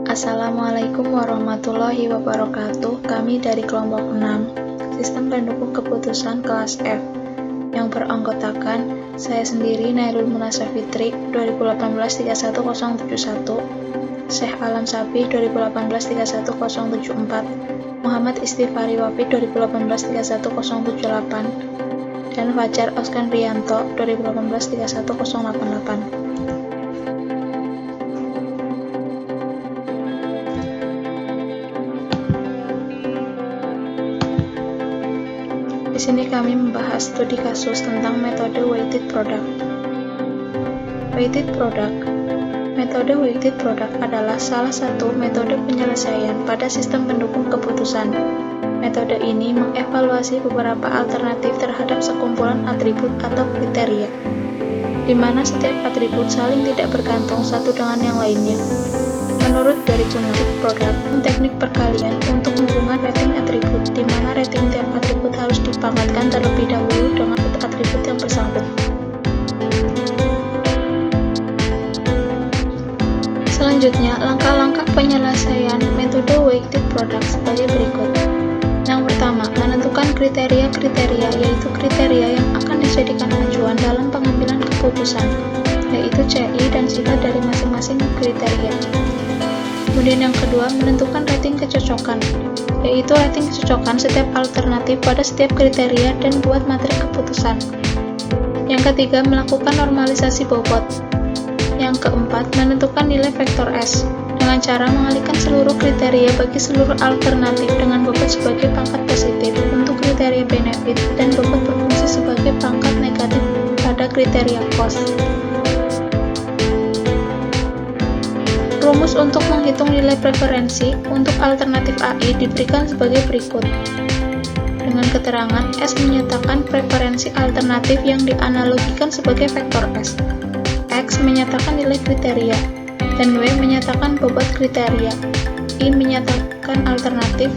Assalamualaikum warahmatullahi wabarakatuh. Kami dari kelompok 6, Sistem Pendukung Keputusan kelas F, yang beranggotakan saya sendiri, Nailul Munasa Fitri, 2018-31071, Syekh Alam Sabi, 2018-31074, Muhammad Istifari Wafid, 2018-31078, dan Fajar Oskan Rianto, 2018-31088. Di sini kami membahas studi kasus tentang metode weighted product. Weighted product. Metode weighted product adalah salah satu metode penyelesaian pada sistem pendukung keputusan. Metode ini mengevaluasi beberapa alternatif terhadap sekumpulan atribut atau kriteria, di mana setiap atribut saling tidak bergantung satu dengan yang lainnya. Menurut dari weighted product, teknik perkalian untuk hubungan rating atribut, di mana rating tiap atribut harus dipangkatkan terlebih dahulu dengan atribut yang bersangkutan. Selanjutnya, langkah-langkah penyelesaian metode weighted product sebagai berikut. Yang pertama, menentukan kriteria-kriteria, yaitu kriteria yang akan dijadikan acuan dalam pengambilan keputusan, yaitu CI dan sifat dari masing-masing kriteria. Kemudian yang kedua, menentukan rating kecocokan, yaitu rating kecocokan setiap alternatif pada setiap kriteria dan buat materi keputusan. Yang ketiga, melakukan normalisasi bobot. Yang keempat, menentukan nilai vektor S dengan cara mengalihkan seluruh kriteria bagi seluruh alternatif dengan bobot sebagai pangkat positif untuk kriteria benefit dan bobot berfungsi sebagai pangkat negatif pada kriteria cost. Rumus untuk menghitung nilai preferensi untuk alternatif AI diberikan sebagai berikut. Dengan keterangan, S menyatakan preferensi alternatif yang dianalogikan sebagai vektor S. X menyatakan nilai kriteria, dan W menyatakan bobot kriteria. I menyatakan alternatif,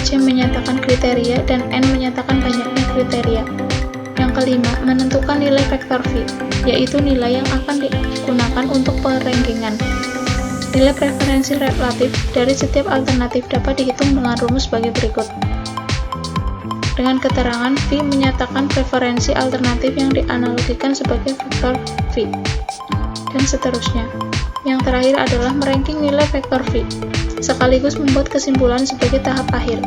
C menyatakan kriteria, dan N menyatakan banyaknya kriteria. Yang kelima, menentukan nilai vektor V, yaitu nilai yang akan digunakan untuk perangkingan. Nilai preferensi relatif dari setiap alternatif dapat dihitung dengan rumus sebagai berikut. Dengan keterangan, V menyatakan preferensi alternatif yang dianalogikan sebagai vektor V, dan seterusnya. Yang terakhir adalah meranking nilai vektor V, sekaligus membuat kesimpulan sebagai tahap akhir.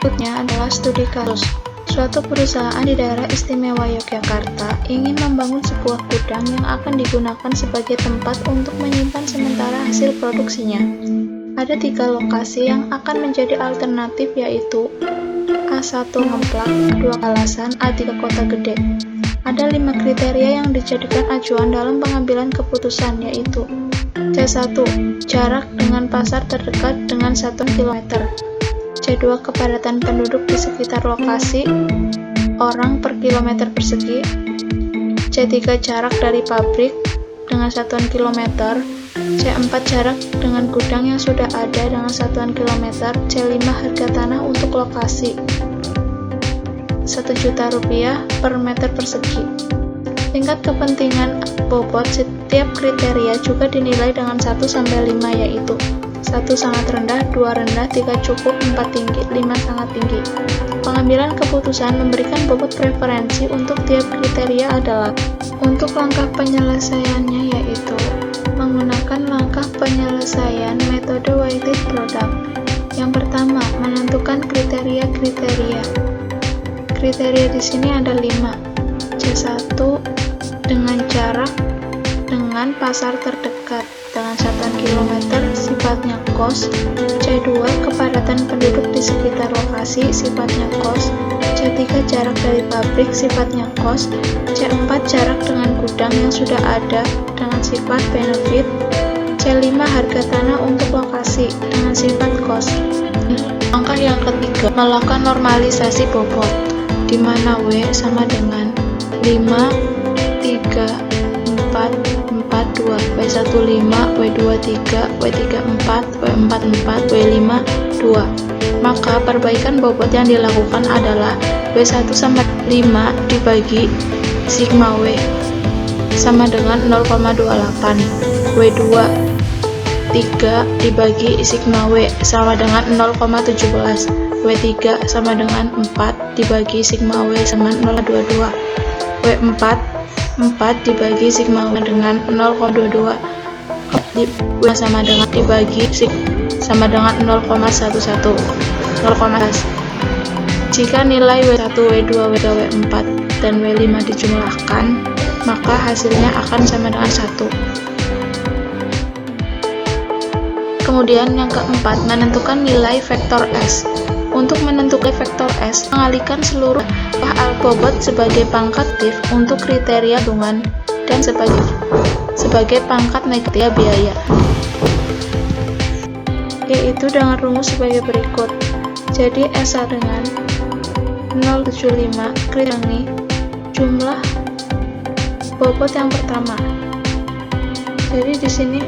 Berikutnya adalah studi kasus. Suatu perusahaan di daerah istimewa Yogyakarta ingin membangun sebuah gudang yang akan digunakan sebagai tempat untuk menyimpan sementara hasil produksinya. Ada 3 lokasi yang akan menjadi alternatif, yaitu A1 Ngeplak, 2 Kalasan, A3 Kota Gede. Ada 5 kriteria yang dijadikan acuan dalam pengambilan keputusan, yaitu C1, jarak dengan pasar terdekat dengan 1 km. C2, kepadatan penduduk di sekitar lokasi, orang per kilometer persegi. C3, jarak dari pabrik dengan satuan kilometer. C4, jarak dengan gudang yang sudah ada dengan satuan kilometer. C5, harga tanah untuk lokasi, Rp1.000.000 per meter persegi. Tingkat kepentingan bobot setiap kriteria juga dinilai dengan 1-5, yaitu 1 sangat rendah, 2 rendah, 3 cukup, 4 tinggi, 5 sangat tinggi. Pengambilan keputusan memberikan bobot preferensi untuk tiap kriteria adalah, untuk langkah penyelesaiannya yaitu menggunakan langkah penyelesaian metode weighted product. Yang pertama, menentukan kriteria-kriteria. Kriteria di sini ada 5. C1, dengan jarak dengan pasar terdekat dengan satuan kilometer, sifatnya kos. C2, kepadatan penduduk di sekitar lokasi, sifatnya kos. C3, jarak dari pabrik, sifatnya kos. C4, jarak dengan gudang yang sudah ada dengan sifat benefit. C5, harga tanah untuk lokasi dengan sifat kos. Langkah yang ketiga, melakukan normalisasi bobot, di mana W sama dengan 5, 3, 4, 2, W15, W23, W34, W44, W5, 2. Maka perbaikan bobot yang dilakukan adalah W1 sama 5 dibagi sigma W sama dengan 0,28. W2 W3 dibagi sigma W sama dengan 0,17. W3 sama dengan 4 dibagi sigma W sama 0,22. W4 4 dibagi sigma W dengan 0,22. W sama dengan dibagi sama dengan 0,11. Jika nilai W1, W2, W3, W4 dan W5 dijumlahkan, maka hasilnya akan sama dengan 1. Kemudian yang keempat, menentukan nilai vektor S. Untuk menentukan vektor S, mengalihkan seluruh bobot sebagai pangkat div untuk kriteria hitungan dan sebagai pangkat negatif biaya, yaitu dengan rumus sebagai berikut. Jadi S1 dengan 075 kriteria jumlah bobot yang pertama. Jadi di sini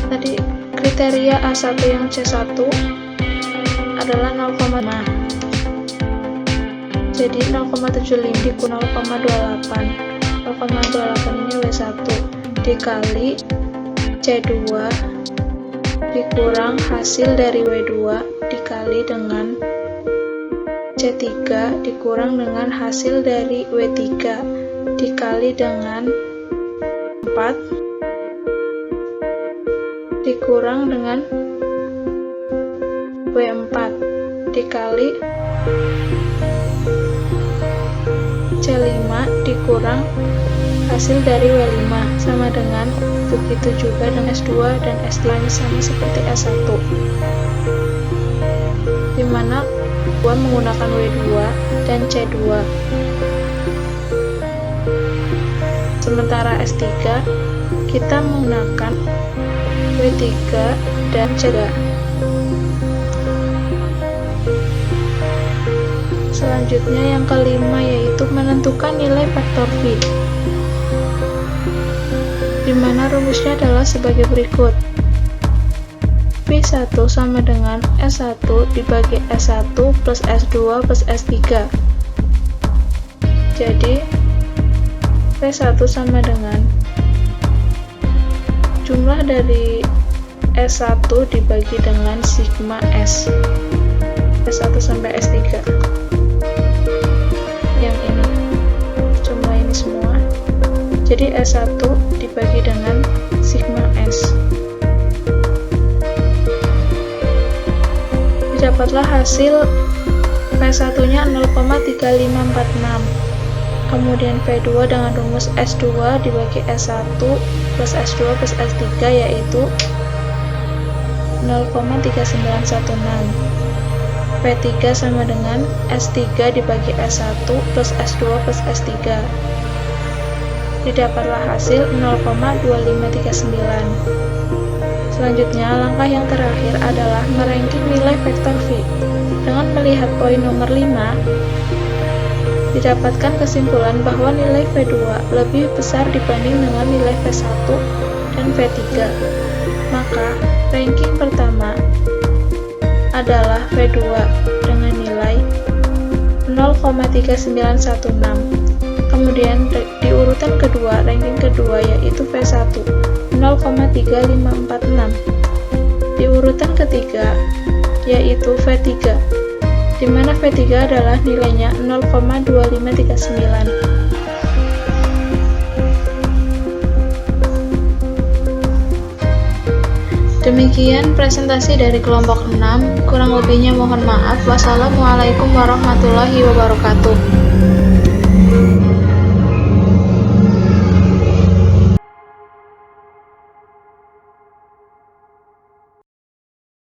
tadi kriteria A1 yang C1 adalah 0,5. Jadi 0,75 dikurangi 0,28. 0,28 ini W1 dikali C2 dikurang hasil dari W2 dikali dengan C3 dikurang dengan hasil dari W3 dikali dengan 4 dikurang dengan W4 dikali C5 dikurang hasil dari W5 sama dengan begitu juga dengan S2 dan S3 sama seperti S1, dimana gua menggunakan W2 dan C2, sementara S3 kita menggunakan W3 dan C3. Selanjutnya yang kelima yaitu menentukan nilai vektor V, dimana rumusnya adalah sebagai berikut. V1 sama dengan S1 dibagi S1 plus S2 plus S3. Jadi V1 sama dengan jumlah dari S1 dibagi dengan sigma S S1 sampai S3. Yang ini, jumlah ini semua. Jadi S1 dibagi dengan sigma S. Dapatlah hasil V1 nya 0,3546. Kemudian V2 dengan rumus S2 dibagi S1 plus S2 plus S3 yaitu 0,3916. V3 sama dengan S3 dibagi S1 plus S2 plus S3. Didapatlah hasil 0,2539. Selanjutnya, langkah yang terakhir adalah meranking nilai vektor V. Dengan melihat poin nomor 5, didapatkan kesimpulan bahwa nilai V2 lebih besar dibanding dengan nilai V1 dan V3. Maka, ranking pertama adalah V2 dengan nilai 0,3916. Kemudian di urutan kedua, ranking kedua yaitu V1 0,3546. Di urutan ketiga yaitu V3, di mana V3 adalah nilainya 0,2539. Demikian presentasi dari kelompok 6, kurang lebihnya mohon maaf. Wassalamualaikum warahmatullahi wabarakatuh.